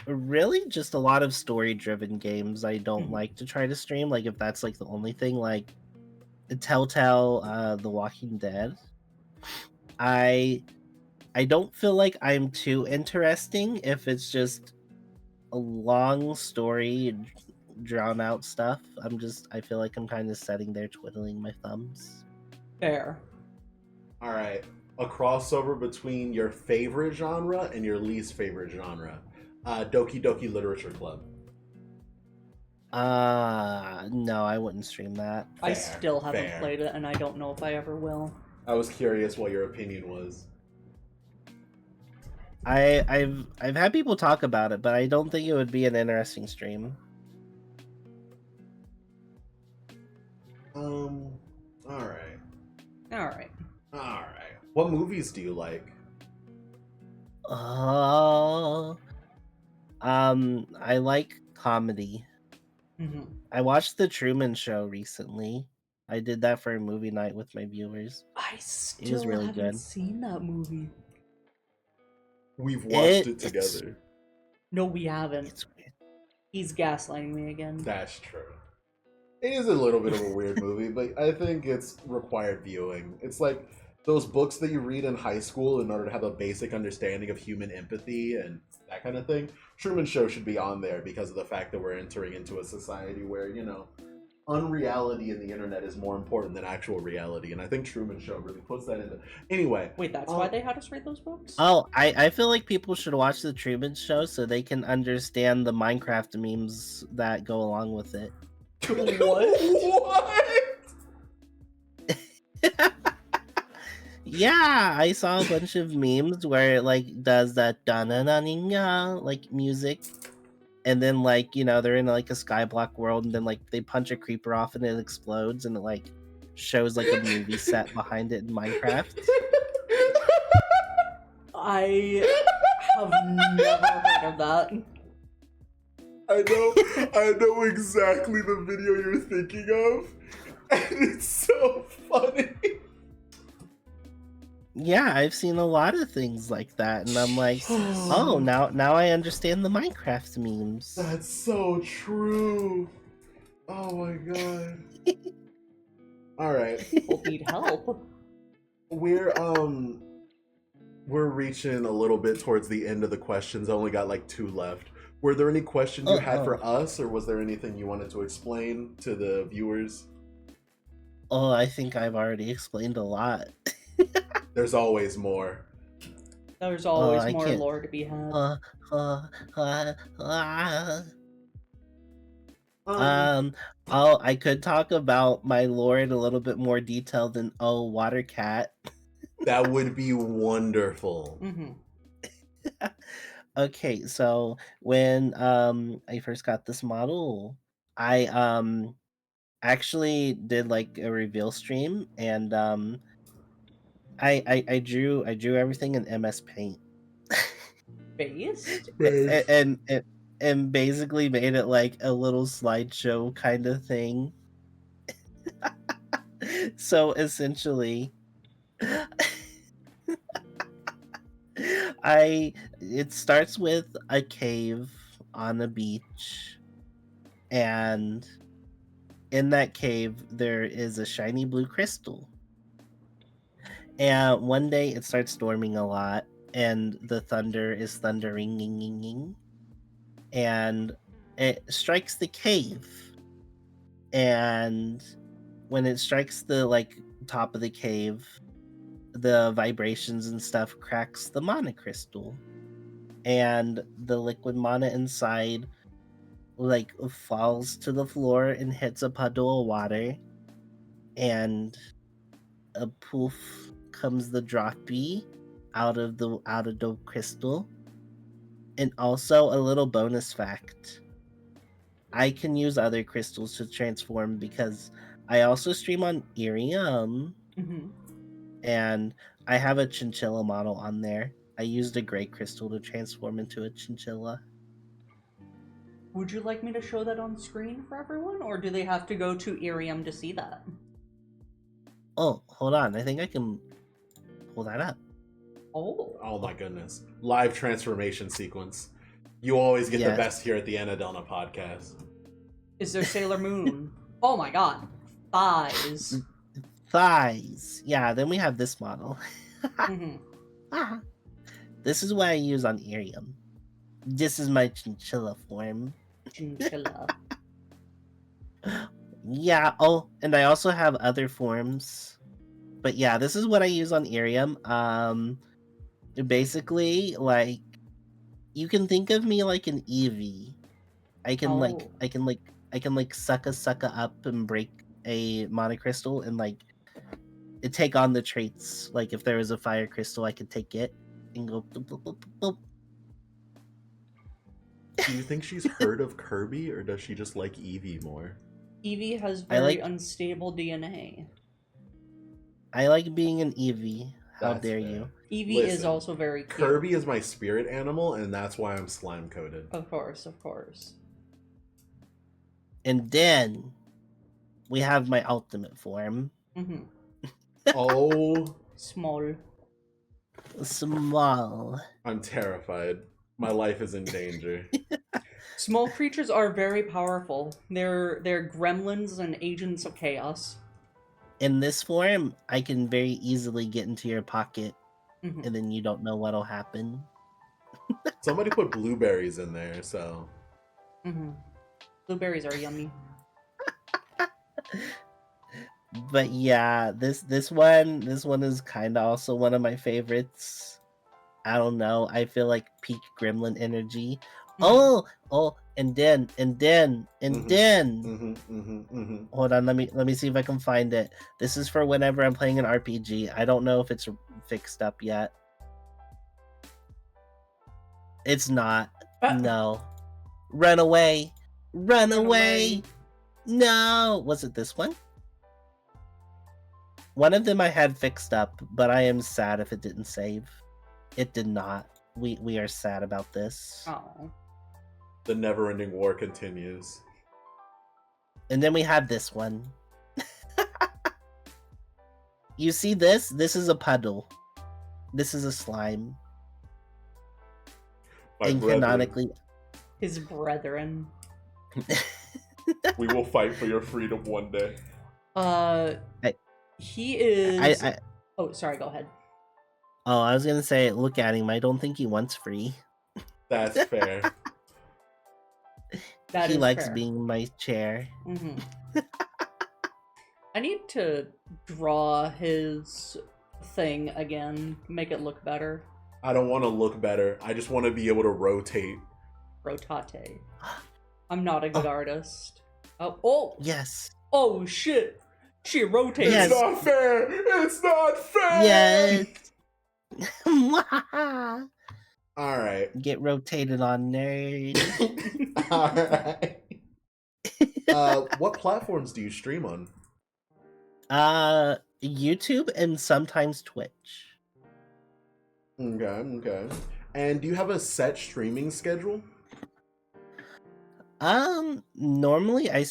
Really just a lot of story-driven games I don't like to try to stream. Like, if that's, like, the only thing, like, Telltale, The Walking Dead. I don't feel like I'm too interesting if it's just a long story, drawn out stuff. I feel like I'm kind of sitting there twiddling my thumbs. Fair. All right, a crossover between your favorite genre and your least favorite genre. Doki Doki Literature Club. No, I wouldn't stream that. I still haven't played it, and I don't know if I ever will. I was curious what your opinion was. I've had people talk about it, but I don't think it would be an interesting stream. Alright. What movies do you like? I like comedy. Mm-hmm. I watched The Truman Show recently. I did that for a movie night with my viewers. I still haven't seen that movie. We've watched it together. No, we haven't. It's weird. He's gaslighting me again. That's true. It is a little bit of a weird movie, but I think it's required viewing. It's like those books that you read in high school in order to have a basic understanding of human empathy and that kind of thing. Truman Show should be on there because of the fact that we're entering into a society where, unreality in the internet is more important than actual reality, and I think Truman Show really puts that into. Anyway, wait, that's why they had us read those books? Oh, I feel like people should watch The Truman Show so they can understand the Minecraft memes that go along with it. What? Yeah, I saw a bunch of memes where it like does that da-na-na-ning-ya like music, and then like they're in like a skyblock world, and then like they punch a creeper off and it explodes, and it like shows like a movie set behind it in Minecraft. I have never heard of that. I know exactly the video you're thinking of, and it's so funny. Yeah, I've seen a lot of things like that, and I'm like, oh, now I understand the Minecraft memes. That's so true. Oh my god. All right. People need help. We're reaching a little bit towards the end of the questions. I only got like 2 left. Were there any questions you had for us, or was there anything you wanted to explain to the viewers? Oh, I think I've already explained a lot. There's always more. There's Oh, always I more can't. lore to be had. Uh, uh, uh, uh. Um, Um, oh, I could talk about my lore in a little bit more detail than Water Cat. that would be wonderful. Mm-hmm. Okay, so when I first got this model, I actually did like a reveal stream, and I drew everything in MS Paint. Based? And basically made it like a little slideshow kind of thing. So essentially, it starts with a cave on a beach, and in that cave there is a shiny blue crystal. And one day it starts storming a lot, and the thunder is thundering, and it strikes the cave. And when it strikes the like top of the cave, the vibrations and stuff cracks the mana crystal, and the liquid mana inside like falls to the floor and hits a puddle of water, and a poof comes the droppy out of the crystal. And also a little bonus fact, I can use other crystals to transform because I also stream on Irium, Mm-hmm. and I have a chinchilla model on there. I used a gray crystal to transform into a chinchilla. Would you like me to show that on screen for everyone, or do they have to go to Irium to see that? Oh, hold on. I think I can pull that up. Oh. Oh my goodness. Live transformation sequence. You always get the Yes. best here at the Annadelna podcast. Is there Sailor Moon? Oh my god. Thighs. Thighs. Yeah, then we have this model. Mm-hmm. Ah. This is what I use on Irium. This is my chinchilla form. Chinchilla. Yeah, oh, and I also have other forms. But yeah, this is what I use on Irium. Basically, like, you can think of me like an Eevee. I can Oh. sucka up and break a monocrystal and like take on the traits. Like if there was a fire crystal, I could take it and go boop, boop, boop, boop, boop. Do you think she's heard of Kirby, or does she just like Eevee more? Eevee has I very like- unstable DNA. I like being an Eevee. How That's dare fair. you? Eevee is Listen, also very cute. Kirby is my spirit animal, and that's why I'm slime coated. Of course, of course. And then we have my ultimate form. Mm-hmm. Oh, Small. Small. I'm terrified. My life is in danger. Small creatures are very powerful. They're gremlins and agents of chaos. In this form, I can very easily get into your pocket, Mm-hmm. and then you don't know what'll happen. Somebody put blueberries in there, so Mm-hmm. Blueberries are yummy. But yeah, this one is kind of also one of my favorites. I don't know. I feel like peak gremlin energy. Mhm. And then hold on, let me see if I can find it. This is for whenever I'm playing an RPG. I don't know if it's fixed up yet. It's not. No. Run away. Run away. No. Was it this one? One of them I had fixed up, but I am sad if it didn't save. It did not. We are sad about this. Oh. the never-ending war continues. And then we have this one. You see this? This is a puddle. This is a slime. My And brethren, canonically, His brethren. we will fight for your freedom one day. He is. I Oh, sorry. Go ahead. I was gonna say, look at him. I don't think he wants free. That's fair. That He is likes fair. being in my chair. Mm-hmm. I need to draw his thing again, make it look better. I don't want to look better. I just want to be able to rotate. Rotate. I'm not a good artist. Oh! Yes. Oh, shit! She rotated. Yes. It's not fair! It's not fair! Yes. Alright. Get rotated on, nerd. Alright. What platforms do you stream on? YouTube and sometimes Twitch. Okay. And do you have a set streaming schedule? Normally I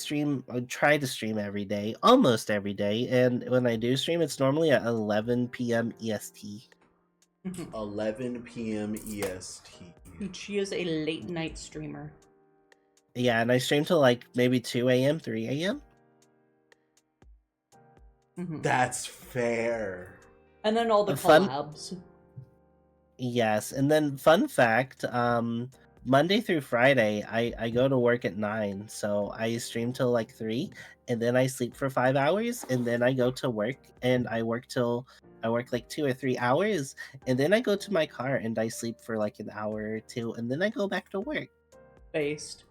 try to stream every day, almost every day, and when I do stream, it's normally at 11 p.m. EST. 11 p.m. EST. She is a late night streamer. Yeah, and I stream till like maybe 2 a.m., 3 a.m. That's fair. And then all the Fun- collabs. Yes, and then fun fact, Monday through Friday, I go to work at 9, so I stream till like 3, and then I sleep for 5 hours, and then I go to work, and I work like 2 or 3 hours, and then I go to my car and I sleep for like an hour or two, and then I go back to work. Based.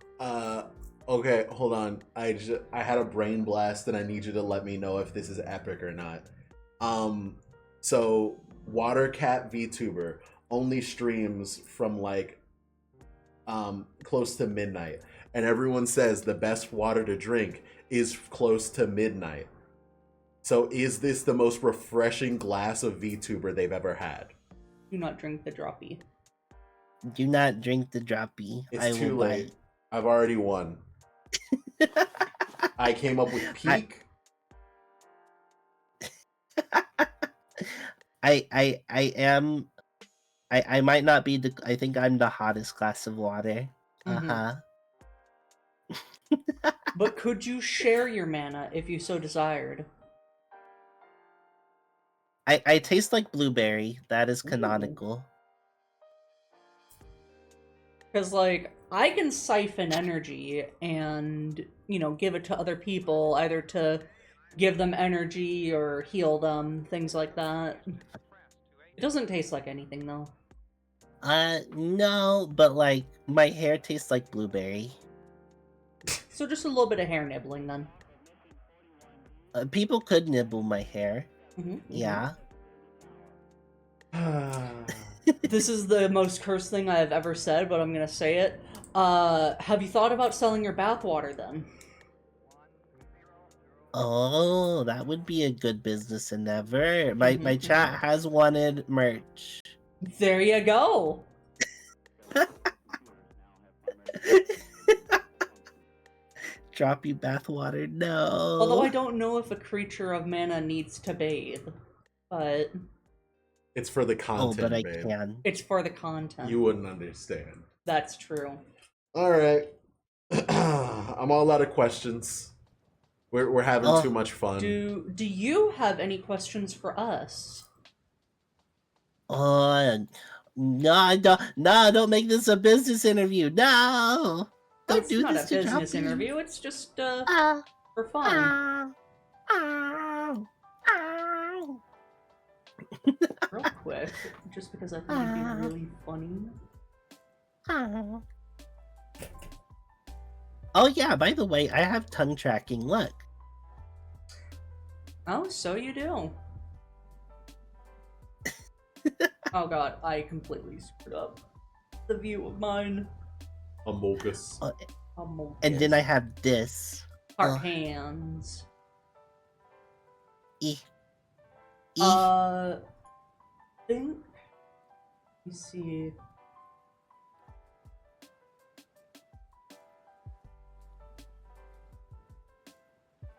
Okay, hold on. I had a brain blast, and I need you to let me know if this is epic or not. So Watercat VTuber only streams from like close to midnight, and everyone says the best water to drink is close to midnight. So is this the most refreshing glass of VTuber they've ever had? Do not drink the droppy. Do not drink the droppy. It's too late. I've already won. I came up with peak. I might not be I think I'm the hottest glass of water. But could you share your mana if you so desired? I taste like blueberry. That is canonical. Because, like, I can siphon energy and, give it to other people, either to give them energy or heal them, things like that. It doesn't taste like anything, though. No, but, like, my hair tastes like blueberry. So just a little bit of hair nibbling, then. People could nibble my hair. Yeah. This is the most cursed thing I have ever said, but I'm gonna say it. Have you thought about selling your bathwater, then? Oh, that would be a good business endeavor. My chat has wanted merch. There you go! Drop you bathwater, no. Although I don't know if a creature of mana needs to bathe, but... It's for the content, but I babe. can. It's for the content. You wouldn't understand. That's true. Alright. I'm all out of questions. We're having too much fun. Do you have any questions for us? No, don't make this a business interview. No! Don't It's do not this a to business Droppy. interview, it's just, for fun. Real quick, just because I think it'd be really funny. Oh yeah, by the way, I have tongue tracking. Look. Oh, so you do. Oh god, I completely screwed up the view of mine. Amogus. And then I have this. Our hands. E. Think. Let me see.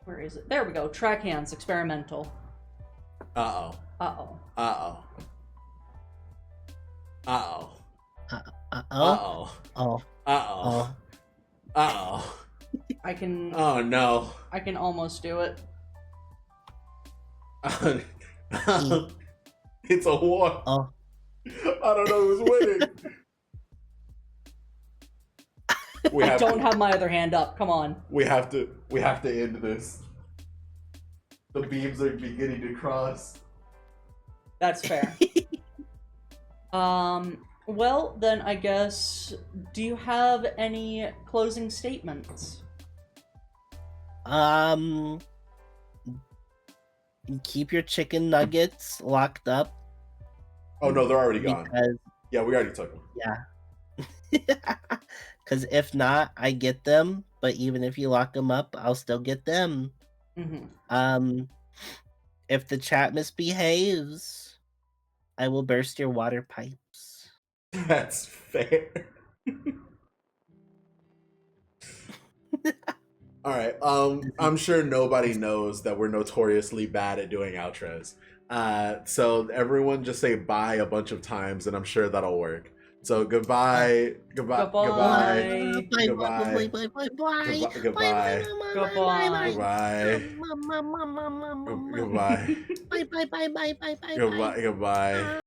Where is it? There we go. Track hands, experimental. Uh-oh. Uh-oh. Uh-oh. Uh-oh. Uh-oh. Oh. Uh-oh. Uh-oh. I can... Oh, no. I can almost do it. It's a war. Oh. I don't know who's winning. I don't have my other hand up. Come on. We have to end this. The beams are beginning to cross. That's fair. Well, then I guess, do you have any closing statements? Um, keep your chicken nuggets locked up Oh no, they're already gone. because Yeah, we already took them. because if not, I get them. But even if you lock them up, I'll still get them. Mm-hmm. If the chat misbehaves, I will burst your water pipes. That's fair. All right. I'm sure nobody knows that we're notoriously bad at doing outros. So everyone just say bye a bunch of times, and I'm sure that'll work. So goodbye, goodbye, goodbye, Goodbye. goodbye, goodbye, goodbye, goodbye, goodbye, goodbye, goodbye.